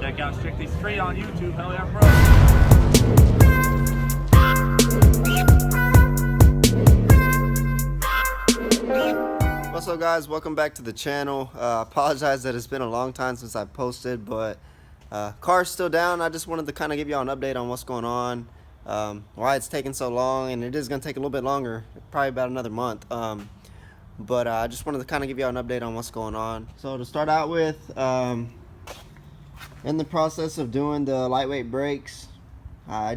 Check out Strictly Street on YouTube. Hell yeah, bro. What's up, guys? Welcome back to the channel. Apologize that it's been a long time since I posted, but car's still down. I just wanted to kind of give y'all an update on what's going on, why it's taking so long, and it is going to take a little bit longer, probably about another month. But I just wanted to kind of give y'all an update on what's going on. So to start out with, in the process of doing the lightweight brakes, I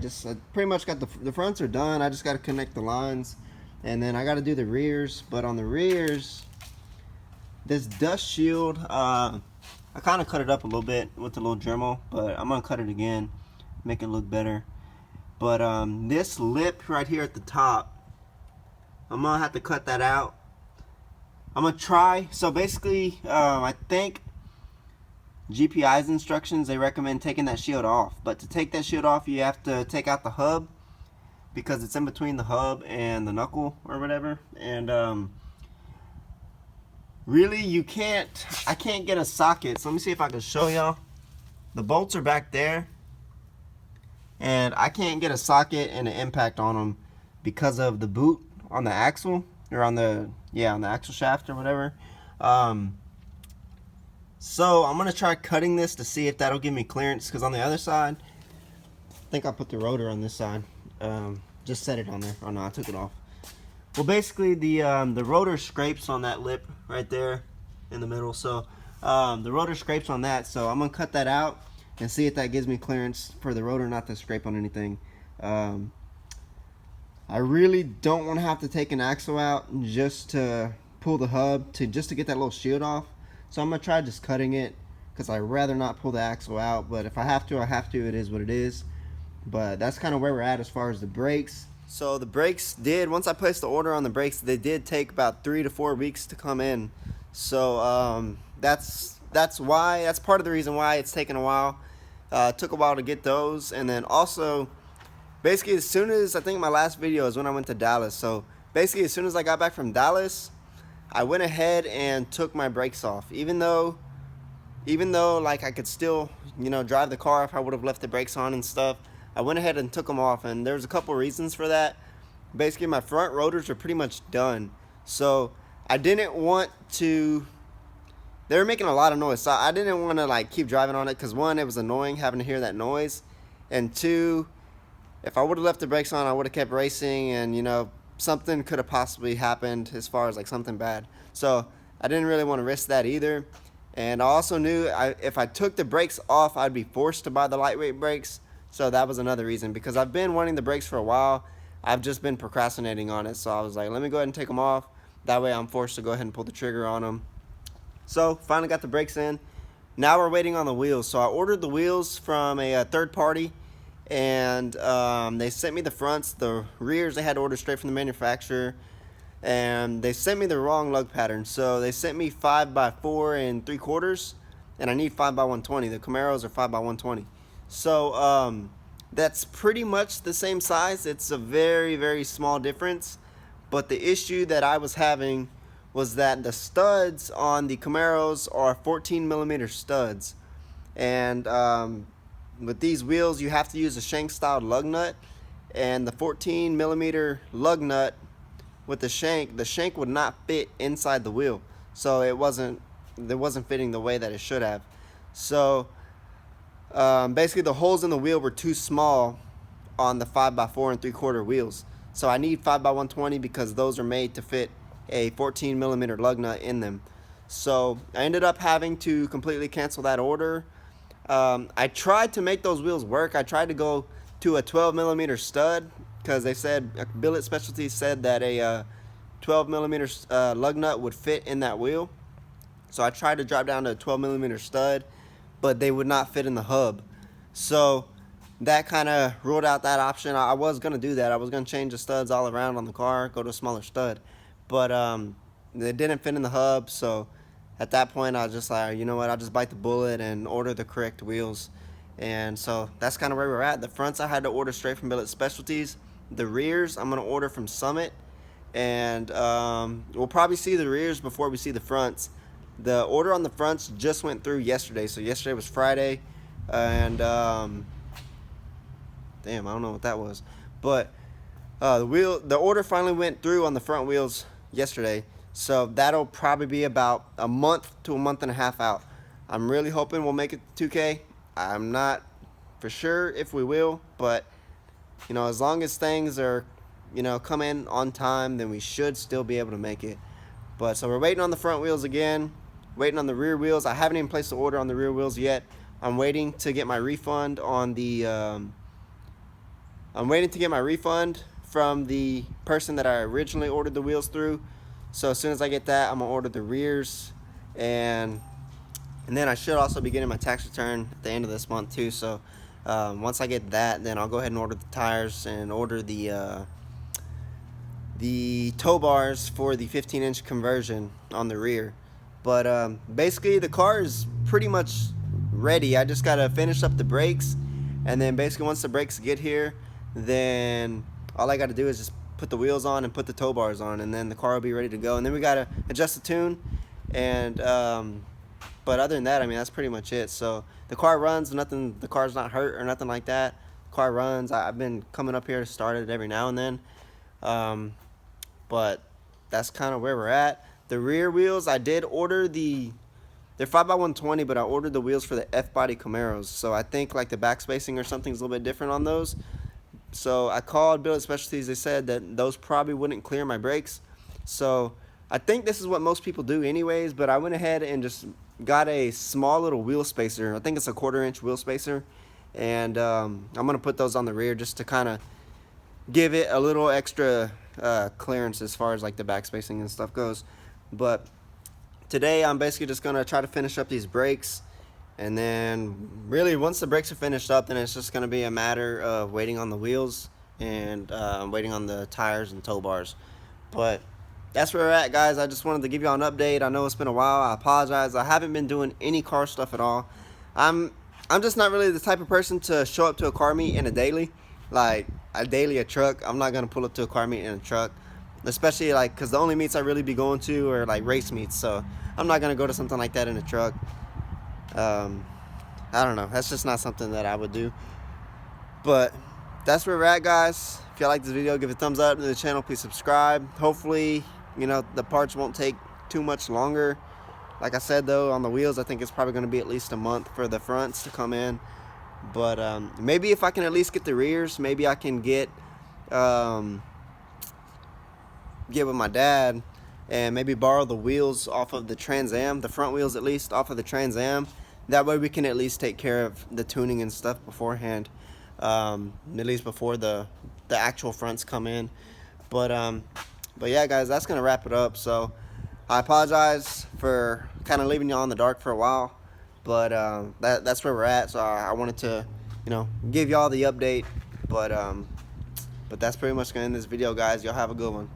pretty much got the fronts are done. I just got to connect the lines, and then I got to do the rears. But on the rears, this dust shield, I kind of cut it up a little bit with a little Dremel, but I'm gonna cut it again, make it look better. But this lip right here at the top, I'm gonna have to cut that out. I'm gonna try. So basically, I think GPI's instructions, they recommend taking that shield off. But to take that shield off, you have to take out the hub, because it's in between the hub and the knuckle or whatever. And really, I can't get a socket. So let me see if I can show y'all. The bolts are back there, and I can't get a socket and an impact on them because of the boot on the axle, or on the axle shaft or whatever. So I'm gonna try cutting this to see if that'll give me clearance, because on the other side, I think I put the rotor on this side. Just set it on there. Oh no, I took it off. Well, basically the rotor scrapes on that lip right there in the middle. So the rotor scrapes on that. So I'm gonna cut that out and see if that gives me clearance for the rotor not to scrape on anything. I really don't want to have to take an axle out just to pull the hub, just to get that little shield off. So I'm gonna try just cutting it, because I'd rather not pull the axle out. But if I have to, I have to. It is what it is. But that's kind of where we're at as far as the brakes. So the brakes once I placed the order on the brakes, they did take about 3 to 4 weeks to come in. So that's part of the reason why it's taken a while. It took a while to get those. And then also, basically, as soon as, I think my last video is when I went to Dallas. So basically, as soon as I got back from Dallas, I went ahead and took my brakes off. Even though like I could still, drive the car if I would have left the brakes on and stuff, I went ahead and took them off, and there's a couple reasons for that. Basically, my front rotors are pretty much done, so I didn't want to. They were making a lot of noise, so I didn't want to like keep driving on it, because one, it was annoying having to hear that noise, and two, if I would have left the brakes on, I would have kept racing, and something could have possibly happened as far as like something bad. So I didn't really want to risk that either. And I also knew if I took the brakes off, I'd be forced to buy the lightweight brakes. So that was another reason, because I've been wanting the brakes for a while. I've just been procrastinating on it. So I was like, let me go ahead and take them off. That way I'm forced to go ahead and pull the trigger on them. So finally got the brakes in. Now we're waiting on the wheels. So I ordered the wheels from a third party, and they sent me the fronts. The rears they had to order straight from the manufacturer, and they sent me the wrong lug pattern. So they sent me 5x4 3/4, and I need 5x120. The Camaros are 5x120. So that's pretty much the same size. It's a very, very small difference. But the issue that I was having was that the studs on the Camaros are 14mm studs, and with these wheels you have to use a shank style lug nut, and the 14mm lug nut with the shank would not fit inside the wheel, so it wasn't fitting the way that it should have. So basically the holes in the wheel were too small on the 5x4 3/4 wheels. So I need 5x120, because those are made to fit a 14mm lug nut in them. So I ended up having to completely cancel that order. I tried to make those wheels work. I tried to go to a 12mm stud, because they said, Billet Specialties said that a 12mm lug nut would fit in that wheel. So I tried to drop down to a 12mm stud, but they would not fit in the hub. So that kind of ruled out that option. I was going to do that. I was going to change the studs all around on the car, go to a smaller stud. But they didn't fit in the hub, so at that point I was just like, you know what, I'll just bite the bullet and order the correct wheels. And so that's kind of where we're at. The fronts I had to order straight from Billet Specialties. The rears I'm going to order from Summit. And we'll probably see the rears before we see the fronts. The order on the fronts just went through yesterday. So yesterday was Friday. and damn, I don't know what that was, but the order finally went through on the front wheels yesterday, so that'll probably be about a month to a month and a half out. I'm really hoping we'll make it to 2K. I'm not for sure if we will, but you know, as long as things are, you know, come in on time, then we should still be able to make it. But so we're waiting on the front wheels again, waiting on the rear wheels. I haven't even placed the order on the rear wheels yet. I'm waiting to get my refund on the from the person that I originally ordered the wheels through. So as soon as I get that, I'm gonna order the rears, and then I should also be getting my tax return at the end of this month too. So once I get that, then I'll go ahead and order the tires and order the tow bars for the 15-inch conversion on the rear. But basically the car is pretty much ready. I just gotta finish up the brakes, and then basically once the brakes get here, then all I gotta do is just put the wheels on and put the tow bars on, and then the car will be ready to go. And then we gotta adjust the tune, and but other than that, I mean, that's pretty much it. So the car runs, nothing, the car's not hurt or nothing like that. The car runs. I've been coming up here to start it every now and then, but that's kind of where we're at. The rear wheels, I did order they're 5x120, but I ordered the wheels for the F-body Camaros. So I think like the back spacing or something's a little bit different on those. So I called Billet Specialties. They said that those probably wouldn't clear my brakes. So I think this is what most people do anyways, but I went ahead and just got a small little wheel spacer. I think it's a 1/4-inch wheel spacer. And I'm going to put those on the rear just to kind of give it a little extra clearance as far as like the back spacing and stuff goes. But today I'm basically just going to try to finish up these brakes. And then really once the brakes are finished up, then it's just going to be a matter of waiting on the wheels and waiting on the tires and tow bars. But that's where we're at, guys. I just wanted to give you all an update. I know it's been a while. I apologize. I haven't been doing any car stuff at all. I'm just not really the type of person to show up to a car meet in a daily. Like a truck. I'm not going to pull up to a car meet in a truck. Especially like because the only meets I really be going to are like race meets. So I'm not going to go to something like that in a truck. I don't know, that's just not something that I would do. But that's where we're at, guys. If you like this video, give it a thumbs up to the channel. Please subscribe. Hopefully, you know, the parts won't take too much longer. Like I said though, on the wheels, I think it's probably going to be at least a month for the fronts to come in. But maybe if I can at least get the rears, maybe I can get with my dad and maybe borrow the wheels off of the Trans Am, the front wheels at least off of the Trans Am. That way we can at least take care of the tuning and stuff beforehand, at least before the actual fronts come in. But yeah, guys, that's gonna wrap it up. So I apologize for kind of leaving y'all in the dark for a while, but that's where we're at. So I wanted to, you know, give y'all the update. But that's pretty much gonna end this video, guys. Y'all have a good one.